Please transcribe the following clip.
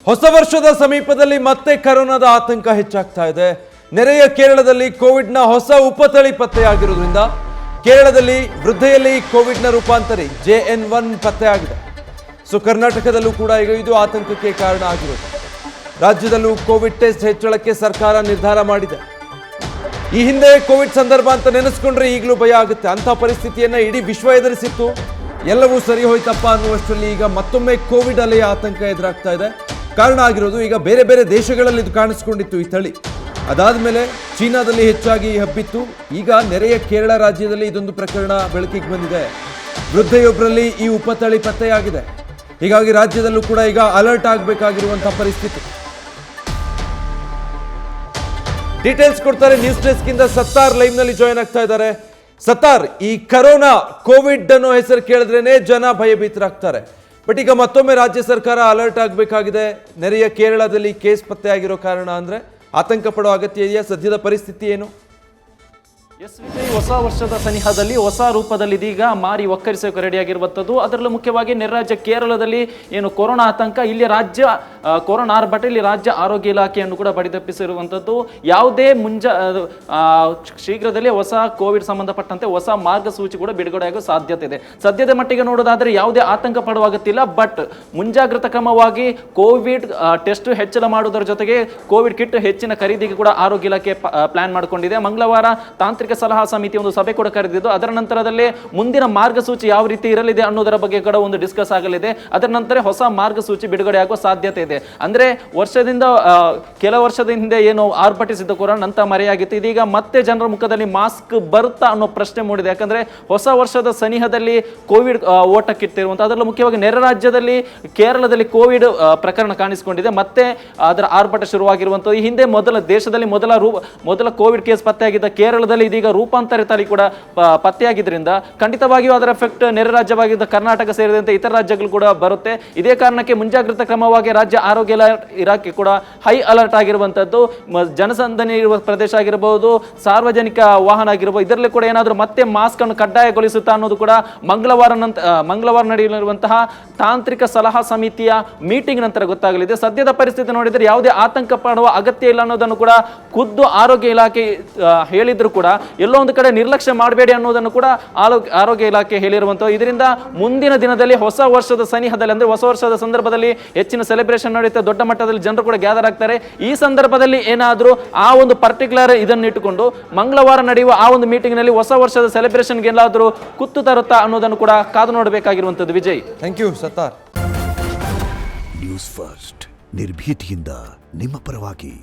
ಹೊಸ ವರ್ಷದ ಸಮೀಪದಲ್ಲಿ ಮತ್ತೆ ಕರೋನಾದ ಆತಂಕ ಹೆಚ್ಚಾಗ್ತಾ ಇದೆ. ನೆರೆಯ ಕೇರಳದಲ್ಲಿ ಕೋವಿಡ್ನ ಹೊಸ ಉಪತಳಿ ಪತ್ತೆಯಾಗಿರುವುದರಿಂದ ಕೇರಳದಲ್ಲಿ ವೃದ್ಧೆಯಲ್ಲಿ ಕೋವಿಡ್ನ ರೂಪಾಂತರಿ JN1 ಪತ್ತೆಯಾಗಿದೆ. ಕರ್ನಾಟಕದಲ್ಲೂ ಕೂಡ ಈಗ ಇದು ಆತಂಕಕ್ಕೆ ಕಾರಣ ಆಗಿರುವುದು. ರಾಜ್ಯದಲ್ಲೂ ಕೋವಿಡ್ ಟೆಸ್ಟ್ ಹೆಚ್ಚಳಕ್ಕೆ ಸರ್ಕಾರ ನಿರ್ಧಾರ ಮಾಡಿದೆ. ಈ ಹಿಂದೆ ಕೋವಿಡ್ ಸಂದರ್ಭ ಅಂತ ನೆನೆಸ್ಕೊಂಡ್ರೆ ಈಗಲೂ ಭಯ ಆಗುತ್ತೆ. ಅಂಥ ಪರಿಸ್ಥಿತಿಯನ್ನ ಇಡೀ ವಿಶ್ವ ಎದುರಿಸಿತ್ತು. ಎಲ್ಲವೂ ಸರಿ ಹೋಯ್ತಪ್ಪ ಅನ್ನುವಷ್ಟರಲ್ಲಿ ಈಗ ಮತ್ತೊಮ್ಮೆ ಕೋವಿಡ್ ಅಲೆಯ ಆತಂಕ ಎದುರಾಗ್ತಾ ಇದೆ. ಕಾರಣ ಆಗಿರೋದು ಈಗ ಬೇರೆ ಬೇರೆ ದೇಶಗಳಲ್ಲಿ ಇದು ಕಾಣಿಸ್ಕೊಂಡಿತ್ತು ಈ ತಳಿ. ಅದಾದ ಮೇಲೆ ಚೀನಾದಲ್ಲಿ ಹೆಚ್ಚಾಗಿ ಹಬ್ಬಿತ್ತು. ಈಗ ನೆರೆಯ ಕೇರಳ ರಾಜ್ಯದಲ್ಲಿ ಇದೊಂದು ಪ್ರಕರಣ ಬೆಳಕಿಗೆ ಬಂದಿದೆ. ವೃದ್ಧೆಯೊಬ್ಬರಲ್ಲಿ ಈ ಉಪತಳಿ ಪತ್ತೆಯಾಗಿದೆ. ಹೀಗಾಗಿ ರಾಜ್ಯದಲ್ಲೂ ಕೂಡ ಈಗ ಅಲರ್ಟ್ ಆಗಬೇಕಾಗಿರುವಂತಹ ಪರಿಸ್ಥಿತಿ. ಡೀಟೇಲ್ಸ್ ಕೊಡ್ತಾರೆ ನ್ಯೂಸ್ ಡೆಸ್ಕ್ಗಿಂದ ಸತ್ತಾರ್ ಲೈವ್ ನಲ್ಲಿ ಜಾಯಿನ್ ಆಗ್ತಾ ಇದ್ದಾರೆ. ಸತ್ತಾರ್, ಈ ಕರೋನಾ ಕೋವಿಡ್ ಅನ್ನೋ ಹೆಸರು ಕೇಳಿದ್ರೇನೆ ಜನ ಭಯಭೀತರಾಗ್ತಾರೆ. ಬಟ್ ಈಗ ಮತ್ತೊಮ್ಮೆ ರಾಜ್ಯ ಸರ್ಕಾರ ಅಲರ್ಟ್ ಆಗಬೇಕಾಗಿದೆ. ನೆರೆಯ ಕೇರಳದಲ್ಲಿ ಕೇಸ್ ಪತ್ತೆಯಾಗಿರೋ ಕಾರಣ ಅಂದ್ರೆ ಆತಂಕ ಪಡೋ ಅಗತ್ಯ ಇದೆಯಾ? ಸದ್ಯದ ಪರಿಸ್ಥಿತಿ ಏನು? ಹೊಸ ವರ್ಷದ ಸನಿಹದಲ್ಲಿ ಹೊಸ ರೂಪದಲ್ಲಿ ಇದೀಗ ಮಾರಿ ಒಕ್ಕರಿಸೋಕೆ ರೆಡಿಯಾಗಿರುವಂಥದ್ದು. ಅದರಲ್ಲೂ ಮುಖ್ಯವಾಗಿ ನೆರೆ ರಾಜ್ಯ ಕೇರಳದಲ್ಲಿ ಏನು ಕೊರೋನಾ ಆತಂಕ, ಇಲ್ಲಿ ರಾಜ್ಯ ಕೊರೋನಾ ಆರ್ಭಟ, ಇಲ್ಲಿ ರಾಜ್ಯ ಆರೋಗ್ಯ ಇಲಾಖೆಯನ್ನು ಕೂಡ ಬಡಿದಪ್ಪಿಸಿರುವಂಥದ್ದು. ಯಾವುದೇ ಶೀಘ್ರದಲ್ಲೇ ಹೊಸ ಕೋವಿಡ್ ಸಂಬಂಧಪಟ್ಟಂತೆ ಹೊಸ ಮಾರ್ಗಸೂಚಿ ಕೂಡ ಬಿಡುಗಡೆಯಾಗುವ ಸಾಧ್ಯತೆ ಇದೆ. ಸದ್ಯದ ಮಟ್ಟಿಗೆ ನೋಡೋದಾದ್ರೆ ಯಾವುದೇ ಆತಂಕ ಪಡುವಾಗುತ್ತಿಲ್ಲ. ಬಟ್ ಮುಂಜಾಗ್ರತಾ ಕ್ರಮವಾಗಿ ಕೋವಿಡ್ ಟೆಸ್ಟ್ ಹೆಚ್ಚಳ ಮಾಡುವುದರ ಜೊತೆಗೆ ಕೋವಿಡ್ ಕಿಟ್ ಹೆಚ್ಚಿನ ಖರೀದಿಗೆ ಕೂಡ ಆರೋಗ್ಯ ಇಲಾಖೆ ಪ್ಲಾನ್ ಮಾಡಿಕೊಂಡಿದೆ. ಮಂಗಳವಾರ ತಾಂತ್ರಿಕ ಸಲಹಾ ಸಮಿತಿ ಒಂದು ಸಭೆ ಕೂಡ ಕರೆದಿದ್ದು, ಅದರ ನಂತರದಲ್ಲಿ ಮುಂದಿನ ಮಾರ್ಗಸೂಚಿ ಯಾವ ರೀತಿ ಇರಲಿದೆ ಅನ್ನೋದರ ಬಗ್ಗೆ ಕೂಡ ಒಂದು ಡಿಸ್ಕಸ್ ಆಗಲಿದೆ. ಅದರ ನಂತರ ಹೊಸ ಮಾರ್ಗಸೂಚಿ ಬಿಡುಗಡೆ ಆಗುವ ಸಾಧ್ಯತೆ ಇದೆ. ಅಂದ್ರೆ ಕೆಲ ವರ್ಷದ ಹಿಂದೆ ಏನು ಆರ್ಭಟಿಸಿದ್ದ ಕೊರೋನಾ ನಂತರ ಮರೆಯಾಗಿತ್ತು. ಇದೀಗ ಮತ್ತೆ ಜನರ ಮುಖದಲ್ಲಿ ಮಾಸ್ಕ್ ಬರುತ್ತಾ ಅನ್ನೋ ಪ್ರಶ್ನೆ ಮೂಡಿದೆ. ಯಾಕಂದ್ರೆ ಹೊಸ ವರ್ಷದ ಸನಿಹದಲ್ಲಿ ಕೋವಿಡ್ ಓಟಕ್ಕಿಟ್ಟಿರುವಂತಹ, ಅದರಲ್ಲೂ ಮುಖ್ಯವಾಗಿ ನೆರೆ ರಾಜ್ಯದಲ್ಲಿ ಕೇರಳದಲ್ಲಿ ಕೋವಿಡ್ ಪ್ರಕರಣ ಕಾಣಿಸಿಕೊಂಡಿದೆ. ಮತ್ತೆ ಅದರ ಆರ್ಭಟ ಶುರುವಾಗಿರುವಂಥದ್ದು. ಈ ಹಿಂದೆ ದೇಶದಲ್ಲಿ ಮೊದಲ ಕೋವಿಡ್ ಕೇಸ್ ಪತ್ತೆಯಾಗಿದ್ದ ಕೇರಳದಲ್ಲಿ ಇದೀಗ ರೂಪಾಂತರ ತಳಿ ಕೂಡ ಪತ್ತೆಯಾಗಿದ್ದರಿಂದ ಖಂಡಿತವಾಗಿಯೂ ಅದರ ಎಫೆಕ್ಟ್ ನೆರೆ ರಾಜ್ಯವಾಗಿದ್ದ ಕರ್ನಾಟಕ ಸೇರಿದಂತೆ ಇತರ ರಾಜ್ಯಗಳು ಕೂಡ ಬರುತ್ತೆ. ಇದೇ ಕಾರಣಕ್ಕೆ ಮುಂಜಾಗ್ರತಾ ಕ್ರಮವಾಗಿ ರಾಜ್ಯ ಆರೋಗ್ಯ ಇಲಾಖೆ ಕೂಡ ಹೈ ಅಲರ್ಟ್ ಆಗಿರುವಂತದ್ದು. ಜನಸಂದಣಿ ಇರುವ ಪ್ರದೇಶ ಆಗಿರಬಹುದು, ಸಾರ್ವಜನಿಕ ವಾಹನ ಆಗಿರಬಹುದು, ಇದರಲ್ಲಿ ಕೂಡ ಏನಾದರೂ ಮತ್ತೆ ಮಾಸ್ಕ್ ಅನ್ನು ಕಡ್ಡಾಯಗೊಳಿಸುತ್ತಾ ಅನ್ನೋದು ಕೂಡ ಮಂಗಳವಾರ ನಡೆಯಲಿರುವಂತಹ ತಾಂತ್ರಿಕ ಸಲಹಾ ಸಮಿತಿಯ ಮೀಟಿಂಗ್ ನಂತರ ಗೊತ್ತಾಗಲಿದೆ. ಸದ್ಯದ ಪರಿಸ್ಥಿತಿ ನೋಡಿದರೆ ಯಾವುದೇ ಆತಂಕ ಪಡುವ ಅಗತ್ಯ ಇಲ್ಲ ಅನ್ನೋದನ್ನು ಕೂಡ ಖುದ್ದು ಆರೋಗ್ಯ ಇಲಾಖೆ ಹೇಳಿದ್ರು ಕೂಡ ಎಲ್ಲೋ ಒಂದು ಕಡೆ ನಿರ್ಲಕ್ಷ್ಯ ಮಾಡಬೇಡಿ ಅನ್ನೋದನ್ನು ಕೂಡ ಆರೋಗ್ಯ ಇಲಾಖೆ ಹೇಳಿರುವಂತಹ. ಇದರಿಂದ ಮುಂದಿನ ದಿನದಲ್ಲಿ ಹೊಸ ವರ್ಷದ ಸನಿಹದಲ್ಲಿ, ಅಂದ್ರೆ ಹೊಸ ವರ್ಷದ ಸಂದರ್ಭದಲ್ಲಿ ಹೆಚ್ಚಿನ ಸೆಲೆಬ್ರೇಷನ್ ನಡೆಯುತ್ತೆ. ದೊಡ್ಡ ಮಟ್ಟದಲ್ಲಿ ಜನರು ಕೂಡ ಗ್ಯಾದರ್ ಆಗ್ತಾರೆ. ಈ ಸಂದರ್ಭದಲ್ಲಿ ಏನಾದರೂ ಆ ಒಂದು ಪರ್ಟಿಕ್ಯುಲರ್ ಇದನ್ನು ಇಟ್ಟುಕೊಂಡು ಮಂಗಳವಾರ ನಡೆಯುವ ಆ ಒಂದು ಮೀಟಿಂಗ್ ನಲ್ಲಿ ಹೊಸ ವರ್ಷದ ಸೆಲೆಬ್ರೇಷನ್ಗೆ ಎಲ್ಲಾದರೂ ಕುತ್ತು ತರುತ್ತಾ ಅನ್ನೋದನ್ನು ಕೂಡ ಕಾದು ನೋಡಬೇಕಾಗಿರುವಂತದ್ದು. Vijay, thank you Sattar. News first, ನಿರ್ಭೀತಿಯಿಂದ ನಿಮ್ಮ ಪರವಾಗಿ.